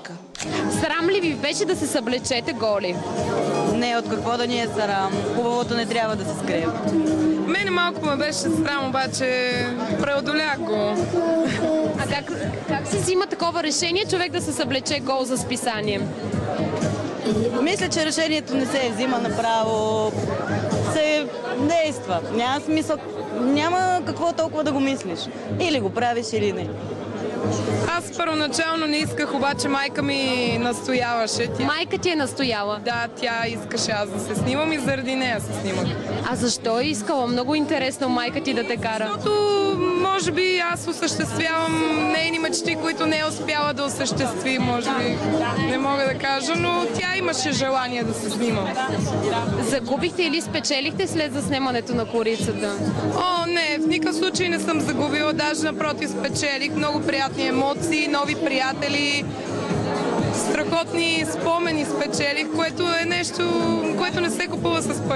майка. Срам ли ви беше да се съблечете голи? Не, от какво да ни е срам. Хубавото не трябва да се скрие. Мене малко ме беше срам, обаче преодолях го. А как се взима такова решение човек да се съблече гол за списание? Мисля, че решението не се взима направо. Се действа. Няма смисъл. Няма какво толкова да го мислиш. Или го правиш, или не. Аз първоначално не исках, обаче майка ми настояваше. Майка ти е настояла. Да, тя искаше аз да се снимам и заради нея се снимах. А защо е искала? Много интересно майка ти да те кара. Защото, може би, аз осъществявам нейни мечти, които не е успяла да осъществи, може би. Не мога да кажа, но тя имаше желание да се снимам. Загубихте или спечелихте след заснемането на корицата? О, не, в никакъв случай не съм загубила, даже напротив спечелих. Много приятни емоции, нови приятели, страхотни спомени спечелих, което е нещо, което не се купува с пари.